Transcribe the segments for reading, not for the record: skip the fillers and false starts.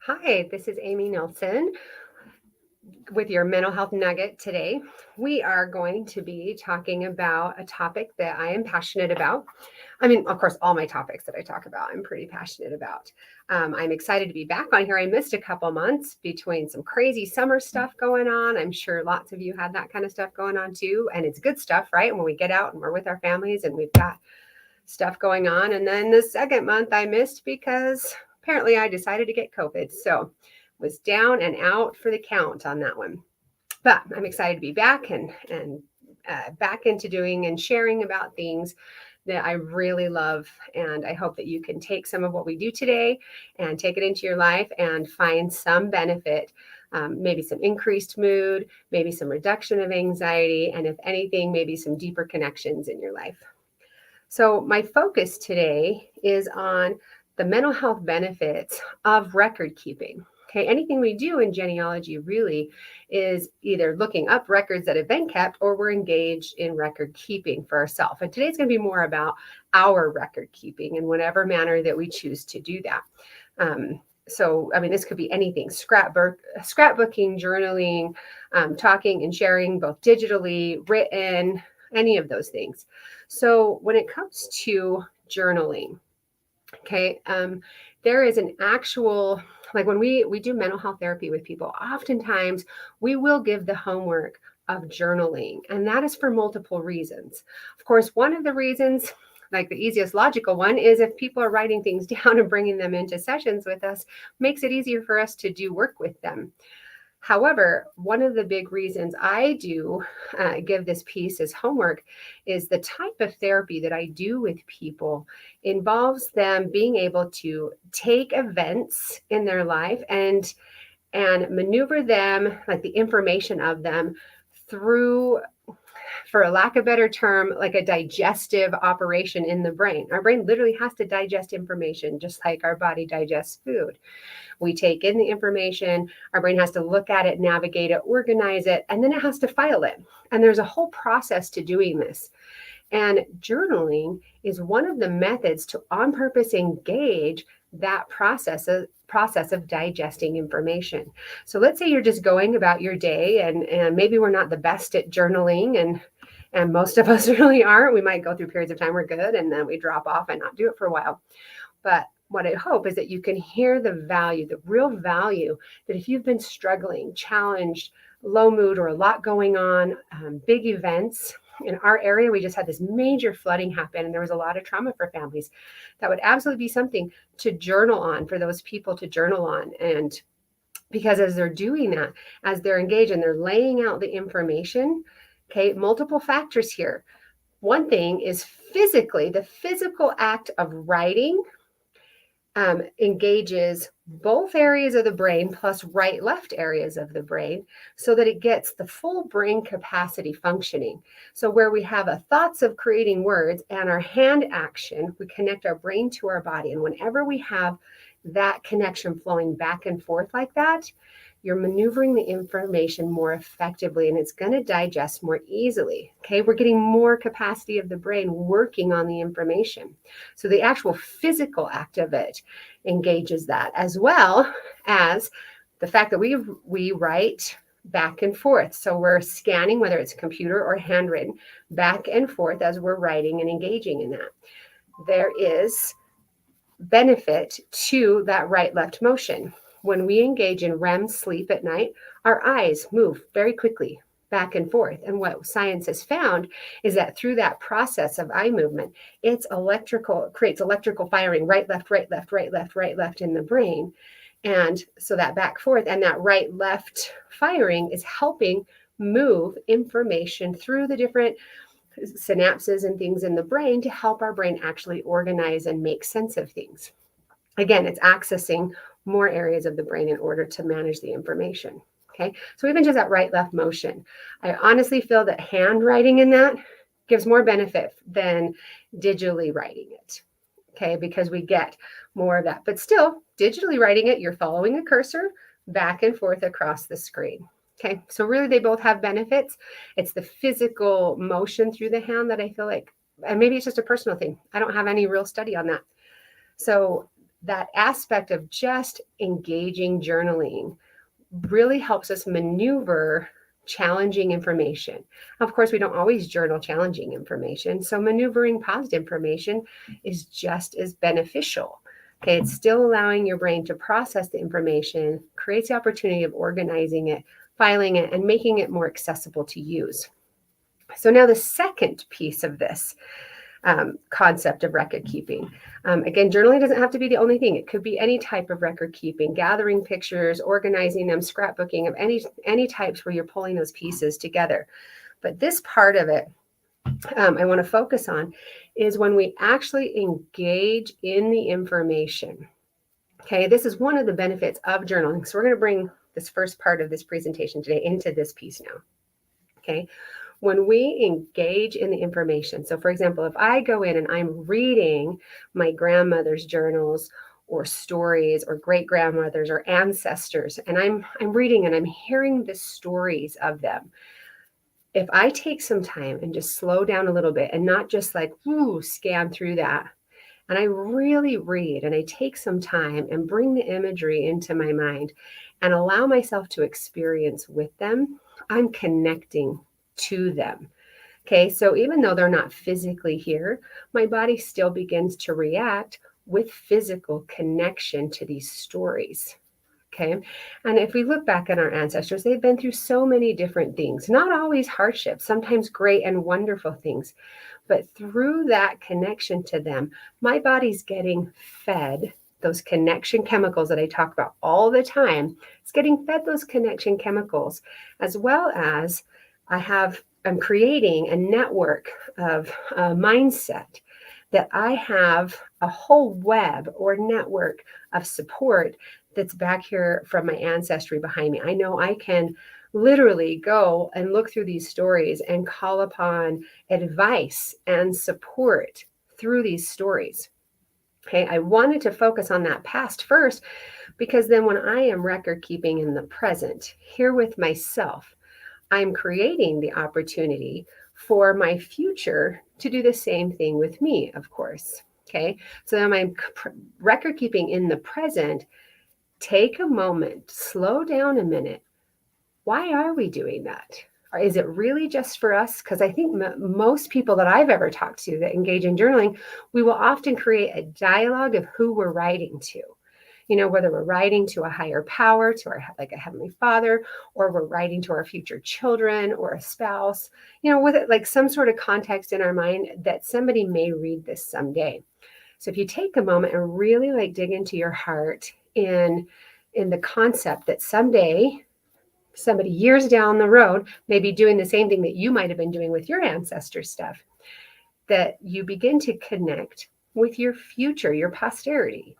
Hi, this is Amy Nielson with your mental health nugget today. We are going to be talking about a topic that I am passionate about. I mean, of course, all my topics that I talk about, I'm pretty passionate about. I'm excited to be back on here. I missed a couple months between some crazy summer stuff going on. I'm sure lots of you had that kind of stuff going on too. And it's good stuff, right? When we get out and we're with our families and we've got stuff going on. And then the second month I missed because apparently I decided to get COVID. So was down and out for the count on that one. But I'm excited to be back and back into doing and sharing about things that I really love. And I hope that you can take some of what we do today and take it into your life and find some benefit, maybe some increased mood, maybe some reduction of anxiety, and if anything, maybe some deeper connections in your life. So, my focus today is on the mental health benefits of record keeping. Okay, anything we do in genealogy really is either looking up records that have been kept or we're engaged in record keeping for ourselves. And today's going to be more about our record keeping in whatever manner that we choose to do that. This could be anything: scrapbooking, journaling, talking and sharing both digitally, written, any of those things. So when it comes to journaling, okay, there is an actual, like when we do mental health therapy with people, oftentimes we will give the homework of journaling, and that is for multiple reasons. Of course, one of the reasons, like the easiest logical one, is if people are writing things down and bringing them into sessions with us, makes it easier for us to do work with them. However, one of the big reasons I do give this piece as homework is the type of therapy that I do with people involves them being able to take events in their life and maneuver them, like the information of them, through, for a lack of a better term, like a digestive operation in the brain. Our brain literally has to digest information just like our body digests food. We take in the information, our brain has to look at it, navigate it, organize it, and then it has to file it. And there's a whole process to doing this. And journaling is one of the methods to on purpose engage that process of digesting information. So let's say you're just going about your day and maybe we're not the best at journaling, and most of us really aren't. We might go through periods of time we're good and then we drop off and not do it for a while. But what I hope is that you can hear the value, the real value, that if you've been struggling, challenged, low mood, or a lot going on, big events. In our area, we just had this major flooding happen, and there was a lot of trauma for families. That would absolutely be something to journal on, for those people to journal on. And because as they're doing that, as they're engaged and they're laying out the information, okay, multiple factors here. One thing is physically, the physical act of writing engages both areas of the brain plus right-left areas of the brain so that it gets the full brain capacity functioning. So where we have a thoughts of creating words and our hand action, we connect our brain to our body. And whenever we have that connection flowing back and forth like that, you're maneuvering the information more effectively and it's going to digest more easily. Okay, we're getting more capacity of the brain working on the information. So the actual physical act of it engages that, as well as the fact that we write back and forth. So we're scanning, whether it's computer or handwritten, back and forth as we're writing and engaging in that. There is benefit to that right-left motion. When we engage in REM sleep at night, our eyes move very quickly back and forth. And what science has found is that through that process of eye movement, it creates electrical firing, right, left, right, left, right, left, right, left in the brain. And so that back forth and that right, left firing is helping move information through the different synapses and things in the brain to help our brain actually organize and make sense of things. Again, it's accessing more areas of the brain in order to manage the information. Okay, so even just that right-left motion, I honestly feel that handwriting in that gives more benefit than digitally writing it. Okay, because we get more of that. But still, digitally writing it, you're following a cursor back and forth across the screen. Okay, so really they both have benefits. It's the physical motion through the hand that I feel like, and maybe it's just a personal thing. I don't have any real study on that. So that aspect of just engaging journaling really helps us maneuver challenging information. Of course, we don't always journal challenging information, so maneuvering positive information is just as beneficial. Okay, it's still allowing your brain to process the information, creates the opportunity of organizing it, filing it, and making it more accessible to use. So now the second piece of this concept of record keeping. Again, journaling doesn't have to be the only thing. It could be any type of record keeping, gathering pictures, organizing them, scrapbooking of any types where you're pulling those pieces together. But this part of it I want to focus on is when we actually engage in the information. Okay, this is one of the benefits of journaling. So we're going to bring this first part of this presentation today into this piece now. Okay, when we engage in the information. So for example, if I go in and I'm reading my grandmother's journals or stories or great grandmothers or ancestors, and I'm reading and I'm hearing the stories of them. If I take some time and just slow down a little bit and not just like, scan through that, and I really read and I take some time and bring the imagery into my mind and allow myself to experience with them, I'm connecting to them. Okay, so even though they're not physically here, my body still begins to react with physical connection to these stories. Okay, and if we look back at our ancestors, they've been through so many different things, not always hardships, sometimes great and wonderful things. But through that connection to them, my body's getting fed those connection chemicals that I talk about all the time. It's getting fed those connection chemicals, as well as I'm creating a network of mindset that I have a whole web or network of support that's back here from my ancestry behind me. I know I can literally go and look through these stories and call upon advice and support through these stories. Okay, I wanted to focus on that past first because then when I am record keeping in the present, here with myself, I'm creating the opportunity for my future to do the same thing with me, of course. Okay, so then I'm record keeping in the present. Take a moment, slow down a minute. Why are we doing that? Or is it really just for us? Because I think most people that I've ever talked to that engage in journaling, we will often create a dialogue of who we're writing to. You know, whether we're writing to a higher power, to our like a heavenly father, or we're writing to our future children or a spouse, you know, with it like some sort of context in our mind that somebody may read this someday. So if you take a moment and really like dig into your heart in the concept that someday somebody years down the road may be doing the same thing that you might have been doing with your ancestors' stuff, that you begin to connect with your future, your posterity.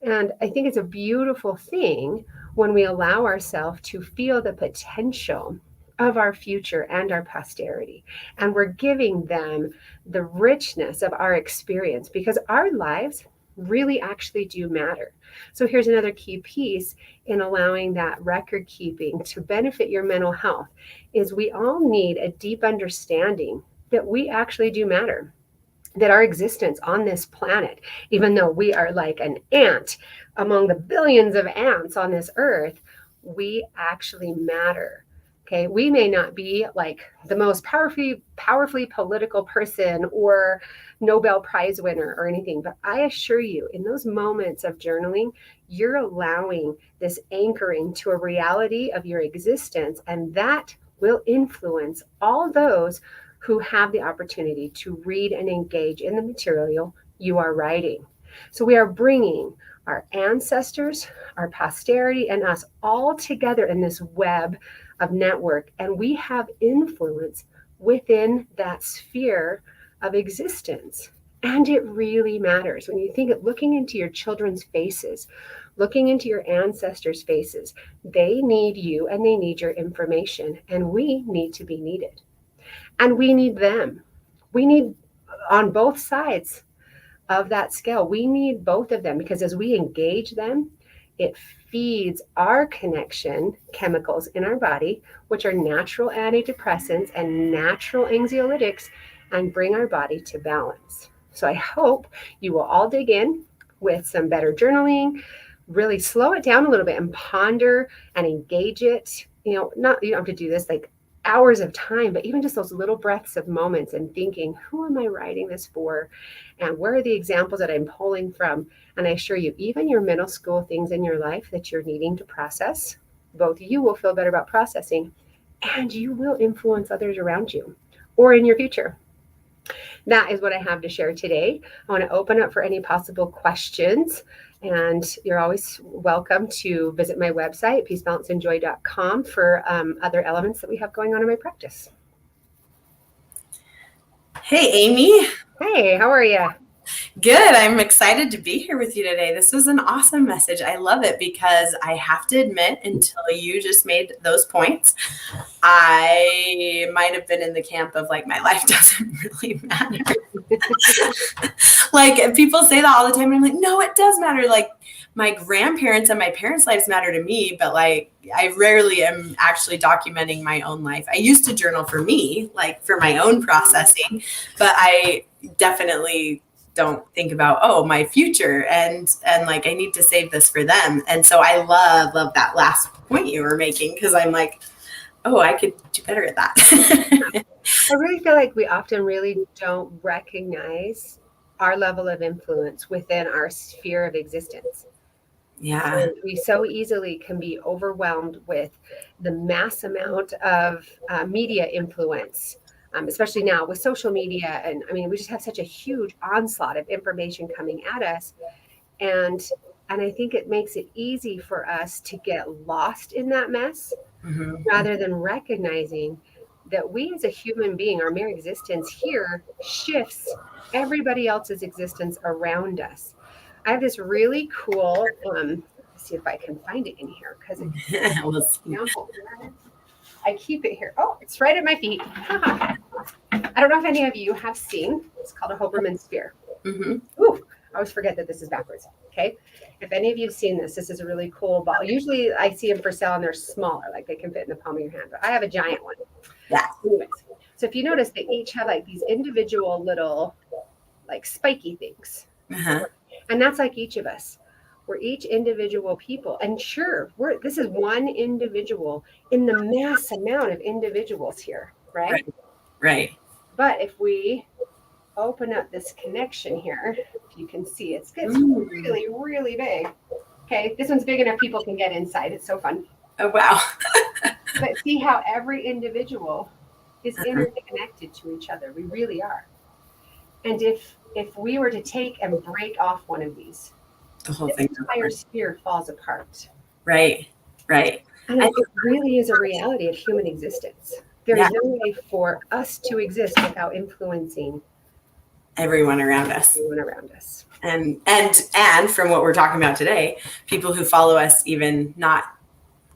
And I think it's a beautiful thing when we allow ourselves to feel the potential of our future and our posterity. And we're giving them the richness of our experience because our lives really actually do matter. So here's another key piece in allowing that record keeping to benefit your mental health is we all need a deep understanding that we actually do matter, that our existence on this planet, even though we are like an ant among the billions of ants on this earth, we actually matter. Okay, we may not be like the most powerfully political person or Nobel Prize winner or anything, but I assure you, in those moments of journaling, you're allowing this anchoring to a reality of your existence, and that will influence all those who have the opportunity to read and engage in the material you are writing. So we are bringing our ancestors, our posterity, and us all together in this web of network, and we have influence within that sphere of existence. And it really matters. When you think of looking into your children's faces, looking into your ancestors' faces, they need you and they need your information, and we need to be needed. And we need them. We need on both sides of that scale. We need both of them because as we engage them, it feeds our connection chemicals in our body, which are natural antidepressants and natural anxiolytics, and bring our body to balance. So I hope you will all dig in, with some better journaling, really slow it down a little bit and ponder and engage it. You know, not, you don't have to do this like hours of time, but even just those little breaths of moments and thinking, who am I writing this for? And where are the examples that I'm pulling from? And I assure you, even your middle school things in your life that you're needing to process, both you will feel better about processing and you will influence others around you or in your future. That is what I have to share today. I want to open up for any possible questions. And you're always welcome to visit my website, peacebalanceandjoy.com, for other elements that we have going on in my practice. Hey, Amy. Hey, how are you? Good. I'm excited to be here with you today. This was an awesome message. I love it because I have to admit, until you just made those points, I might have been in the camp of like, my life doesn't really matter. Like, people say that all the time. And I'm like, no, it does matter. Like, my grandparents and my parents' lives matter to me, but like, I rarely am actually documenting my own life. I used to journal for me, like for my own processing, but I definitely don't think about, oh, my future and like, I need to save this for them. And so I love that last point you were making, because I'm like, oh, I could do better at that. I really feel like we often really don't recognize our level of influence within our sphere of existence. Yeah. And we so easily can be overwhelmed with the mass amount of media influence, especially now with social media. And I mean, we just have such a huge onslaught of information coming at us. And I think it makes it easy for us to get lost in that mess rather than recognizing that we as a human being, our mere existence here shifts everybody else's existence around us. I have this really cool, let's see if I can find it in here, because I keep it here. Oh, it's right at my feet. I don't know if any of you have seen, it's called a Hoberman Sphere. Ooh, I always forget that this is backwards. Okay. If any of you have seen this, this is a really cool ball. Usually I see them for sale and they're smaller, like they can fit in the palm of your hand, but I have a giant one. Yeah. Anyways, so if you notice, they each have like these individual little like spiky things. And that's like each of us. We're each individual people. And sure, this is one individual in the mass amount of individuals here, right? Right. But if we open up this connection here, if you can see, it gets really, really big. Okay, this one's big enough people can get inside. It's so fun. Oh, wow. But see how every individual is interconnected to each other. We really are. And if we were to take and break off one of these, the whole entire sphere falls apart. Right. And it really is a reality of human existence. There is no way for us to exist without influencing everyone around us. And from what we're talking about today, people who follow us even not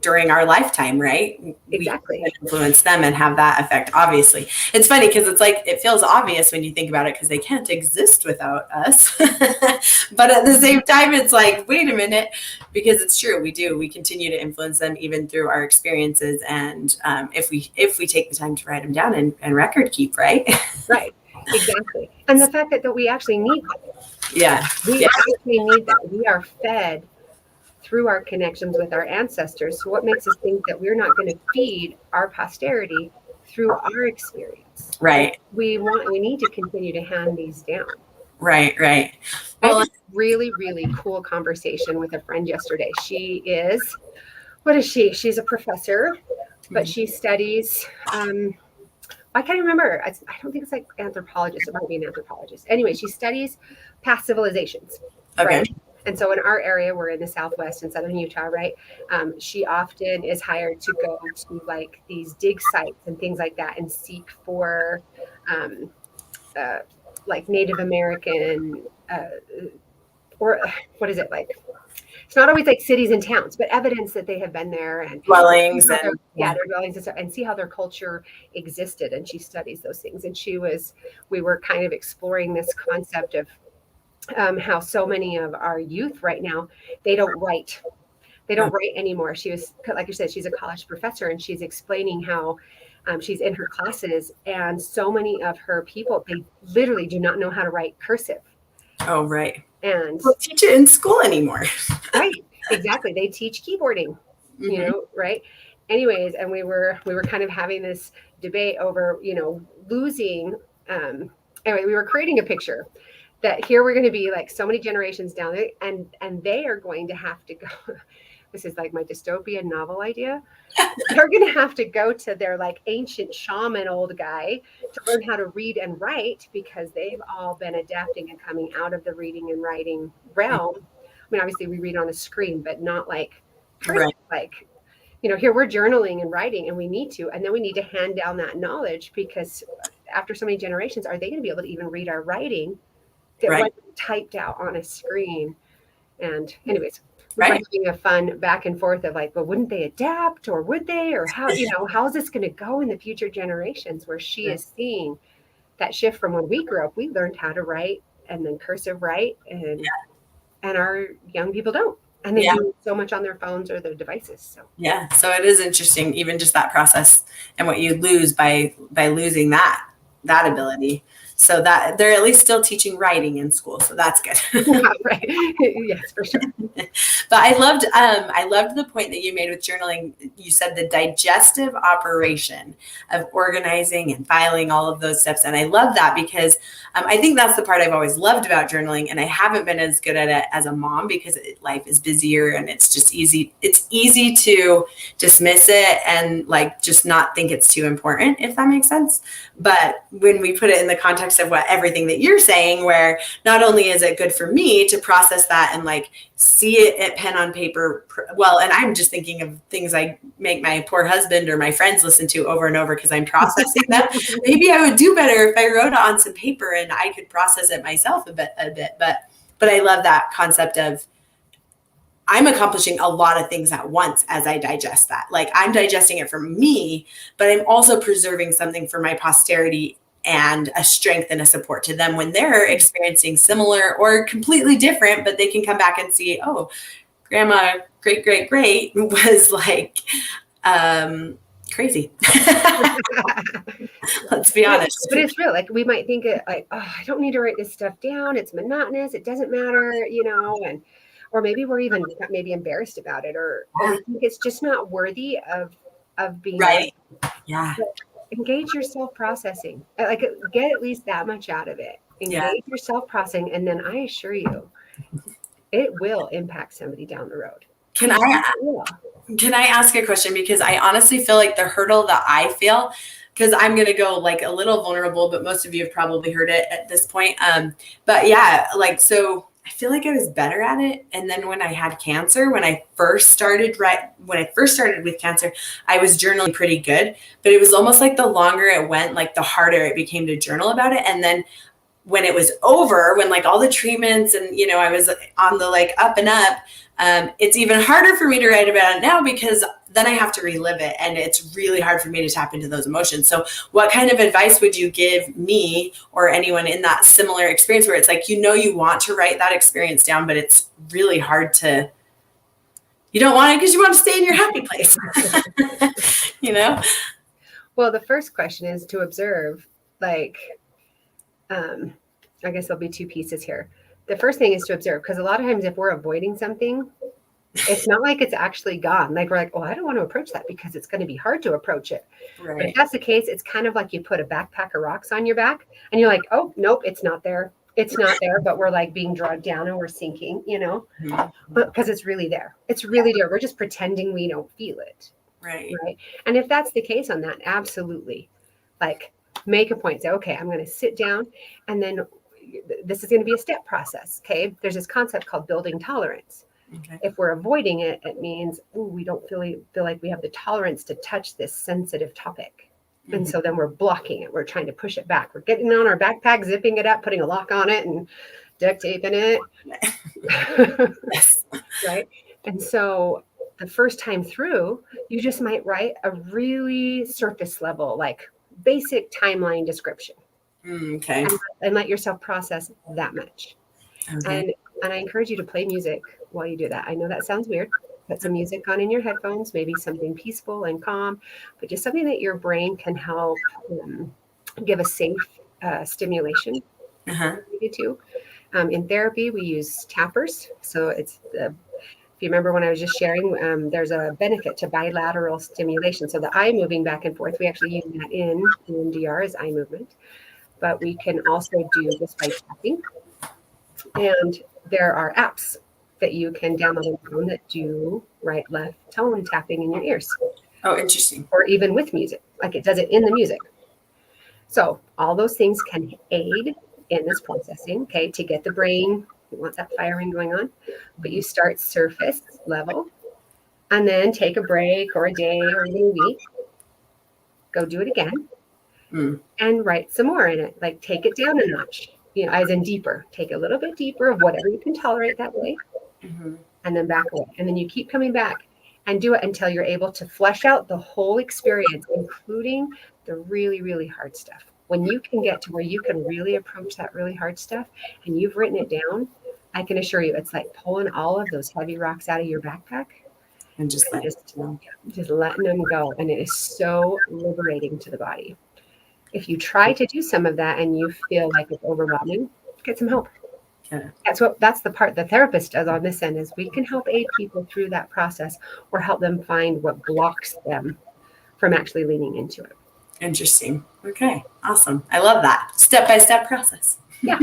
during our lifetime, right? Exactly. We can influence them and have that effect. Obviously, it's funny because it's like, it feels obvious when you think about it because they can't exist without us. But at the same time, it's like, wait a minute, because it's true. We continue to influence them even through our experiences. And if we take the time to write them down and record keep, right? Right. Exactly. And the fact that we actually need that. Yeah. We actually need that. We are fed through our connections with our ancestors. So what makes us think that we're not going to feed our posterity through our experience? Right. We need to continue to hand these down. Right. I had a really, really cool conversation with a friend yesterday. What is she? She's a professor, but she studies, I can't remember. I don't think it's like anthropologist. It might be an anthropologist. Anyway, she studies past civilizations. Okay. Right? And so in our area, we're in the Southwest in Southern Utah, right? She often is hired to go to like these dig sites and things like that and seek for like Native American or what is it like? It's not always like cities and towns, but evidence that they have been there and dwellings their dwellings and see how their culture existed. And she studies those things. And we were kind of exploring this concept of how so many of our youth right now, they don't write anymore. She was, like you said, she's a college professor, and she's explaining how she's in her classes, and so many of her people, they literally do not know how to write cursive. Oh, right. And Don't teach it in school anymore. right, exactly. They teach keyboarding, right? Anyways, and we were kind of having this debate over, losing. Anyway, we were creating a picture that here we're going to be like so many generations down there, and they are going to have to go. This is like my dystopian novel idea. They're going to have to go to their like ancient shaman old guy to learn how to read and write because they've all been adapting and coming out of the reading and writing realm. I mean, obviously we read on a screen, but not like Right. like here we're journaling and writing and we need to, and then we need to hand down that knowledge because after so many generations, are they going to be able to even read our writing that Right. wasn't typed out on a screen? And anyways, we're Right. having a fun back and forth of like, well, wouldn't they adapt or would they, or how is this going to go in the future generations where she is seeing that shift from when we grew up, we learned how to write and then cursive write and our young people don't. And they do so much on their phones or their devices. So Yeah. So it is interesting, even just that process and what you lose by losing that ability. So that they're at least still teaching writing in school. So that's good. right. Yes, for sure. But I loved the point that you made with journaling. You said the digestive operation of organizing and filing all of those steps. And I love that because I think that's the part I've always loved about journaling. And I haven't been as good at it as a mom because life is busier and it's just easy. It's easy to dismiss it and like just not think it's too important, if that makes sense. But when we put it in the context of everything that you're saying, where not only is it good for me to process that and like see it at pen on paper, well, and I'm just thinking of things I make my poor husband or my friends listen to over and over because I'm processing them. Maybe I would do better if I wrote it on some paper and I could process it myself a bit. But I love that concept of I'm accomplishing a lot of things at once as I digest that. Like I'm digesting it for me, but I'm also preserving something for my posterity and a strength and a support to them when they're experiencing similar or completely different, but they can come back and see, oh, grandma, great was like crazy. Let's be honest. But it's real. Like we might think it like, oh, I don't need to write this stuff down. It's monotonous. It doesn't matter, and or maybe we're even maybe embarrassed about it, or we think it's just not worthy of being right. Yeah. Engage your self-processing. Like get at least that much out of it. Engage your self-processing, and then I assure you, it will impact somebody down the road. Can I ask a question? Because I honestly feel like the hurdle that I feel, because I'm going to go like a little vulnerable, but most of you have probably heard it at this point. But yeah, like, so I feel like I was better at it. And then when I had cancer, when I first started with cancer, I was journaling pretty good, but it was almost like the longer it went, like the harder it became to journal about it. And then when it was over, when like all the treatments and, I was on the like up and up, it's even harder for me to write about it now because then I have to relive it. And it's really hard for me to tap into those emotions. So what kind of advice would you give me or anyone in that similar experience where it's like, you want to write that experience down, but it's really hard to, you don't want it because you want to stay in your happy place, Well, the first question is to observe, like, I guess there'll be two pieces here. The first thing is to observe, because a lot of times if we're avoiding something, it's not like it's actually gone. Like we're like, well, I don't want to approach that because it's going to be hard to approach it. Right. But if that's the case, it's kind of like you put a backpack of rocks on your back and you're like, oh, nope, it's not there. It's not there, but we're like being dragged down and we're sinking, but because it's really there. It's really there. We're just pretending we don't feel it. Right. And if that's the case on that, absolutely. Like make a point. Say, okay, I'm going to sit down and then this is going to be a step process. Okay. There's this concept called building tolerance. Okay. If we're avoiding it, it means we don't feel like we have the tolerance to touch this sensitive topic. Mm-hmm. And so then we're blocking it. We're trying to push it back. We're getting on our backpack, zipping it up, putting a lock on it and duct taping it. Yes. Right. And so the first time through, you just might write a really surface level, like basic timeline description. Okay. And let yourself process that much. Okay. And I encourage you to play music while you do that. I know that sounds weird. Put some music on in your headphones, maybe something peaceful and calm, but just something that your brain can help give a safe stimulation. Uh-huh. To. In therapy, we use tappers. So if you remember when I was just sharing, there's a benefit to bilateral stimulation. So the eye moving back and forth, we actually use that in EMDR as eye movement, but we can also do this by tapping. And there are apps that you can download on your phone that do right, left tone tapping in your ears. Oh, interesting. Or even with music, like it does it in the music. So all those things can aid in this processing, okay, to get the brain, you want that firing going on, but you start surface level and then take a break or a day or even a week, go do it again and write some more in it, like take it down a notch, as in deeper, take a little bit deeper of whatever you can tolerate that way, and then back away. And then you keep coming back and do it until you're able to flesh out the whole experience, including the really, really hard stuff. When you can get to where you can really approach that really hard stuff and you've written it down, I can assure you it's like pulling all of those heavy rocks out of your backpack and just letting them go. And it is so liberating to the body. If you try to do some of that and you feel like it's overwhelming, get some help. Yeah. That's the part the therapist does on this end, is we can help aid people through that process or help them find what blocks them from actually leaning into it. Interesting. Okay. Awesome. I love that step-by-step process. Yeah.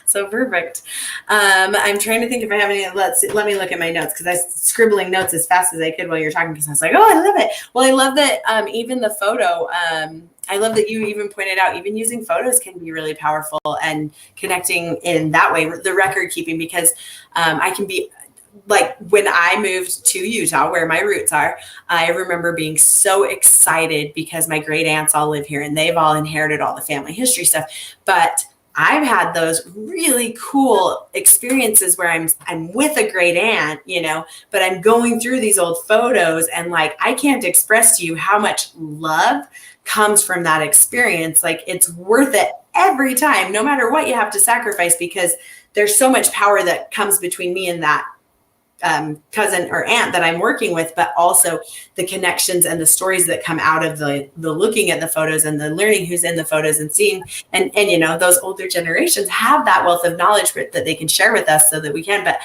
So perfect. I'm trying to think if I have any. Let me look at my notes, because I was scribbling notes as fast as I could while you're talking, because I was like, oh, I love it. Well, I love that even the photo. I love that you even pointed out even using photos can be really powerful and connecting in that way. The record keeping, because I can be. Like when I moved to Utah, where my roots are, I remember being so excited because my great aunts all live here and they've all inherited all the family history stuff. But I've had those really cool experiences where I'm with a great aunt, but I'm going through these old photos and like I can't express to you how much love comes from that experience. Like it's worth it every time, no matter what you have to sacrifice, because there's so much power that comes between me and that cousin or aunt that I'm working with, but also the connections and the stories that come out of the looking at the photos and the learning who's in the photos and seeing, and those older generations have that wealth of knowledge that they can share with us so that we can. But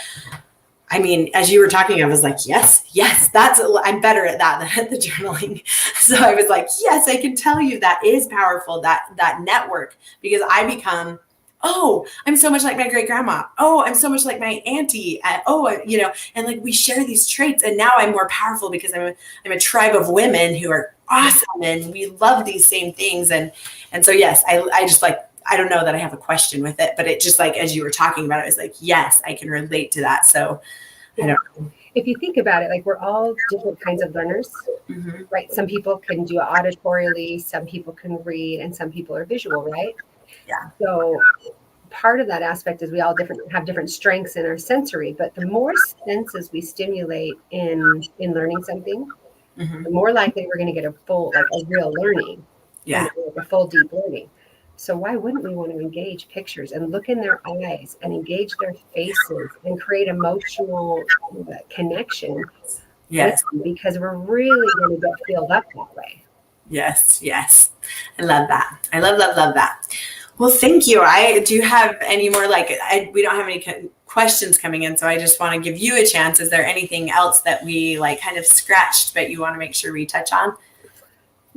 I mean, as you were talking, I was like, yes, I'm better at that than at the journaling. So I was like, yes, I can tell you that is powerful, that network, because I become, oh, I'm so much like my great grandma. Oh, I'm so much like my auntie. And like we share these traits, and now I'm more powerful because I'm a tribe of women who are awesome and we love these same things. And so, yes, I just like, I don't know that I have a question with it, but it just like, as you were talking about it, I was like, yes, I can relate to that. So I don't know. If you think about it, like we're all different kinds of learners, right? Some people can do it auditorially, some people can read, and some people are visual, right? Yeah. So part of that aspect is we all have different strengths in our sensory, but the more senses we stimulate in learning something, the more likely we're going to get a real learning, like a full deep learning. So why wouldn't we want to engage pictures and look in their eyes and engage their faces and create emotional connection? Yes. Because we're really going to get filled up that way. Yes. I love that. I love that. Well, thank you. Do you have any more, we don't have any questions coming in, so I just want to give you a chance. Is there anything else that we kind of scratched, but you want to make sure we touch on?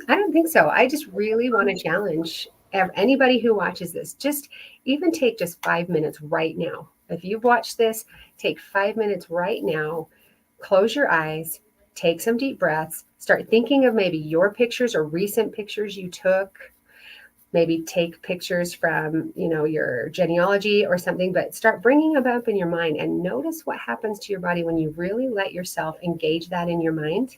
I don't think so. I just really want to challenge anybody who watches this, just even take just 5 minutes right now. If you've watched this, take 5 minutes right now, close your eyes, take some deep breaths, start thinking of maybe your pictures or recent pictures you took. Maybe take pictures from, your genealogy or something, but start bringing them up in your mind and notice what happens to your body when you really let yourself engage that in your mind.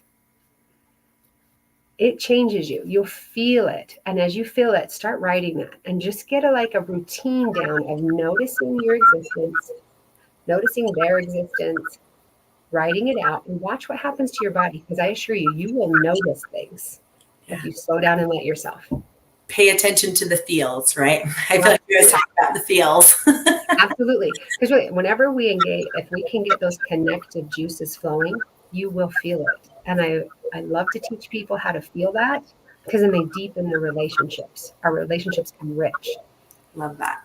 It changes you. You'll feel it. And as you feel it, start writing that and just get a routine down of noticing your existence, noticing their existence, writing it out, and watch what happens to your body. Because I assure you, you will notice things if you slow down and let yourself. Pay attention to the feels, right? I feel like you guys talk about the feels. Absolutely. Because really, whenever we engage, if we can get those connective juices flowing, you will feel it. And I love to teach people how to feel that, because then they deepen their relationships. Our relationships become rich. Love that.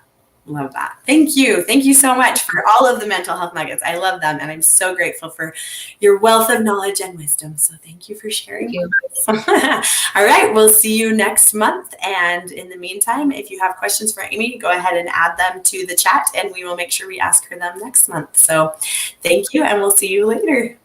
Love that. Thank you. Thank you so much for all of the mental health nuggets. I love them. And I'm so grateful for your wealth of knowledge and wisdom. So thank you for sharing. Thank you. All right. We'll see you next month. And in the meantime, if you have questions for Amy, go ahead and add them to the chat and we will make sure we ask her them next month. So thank you. And we'll see you later.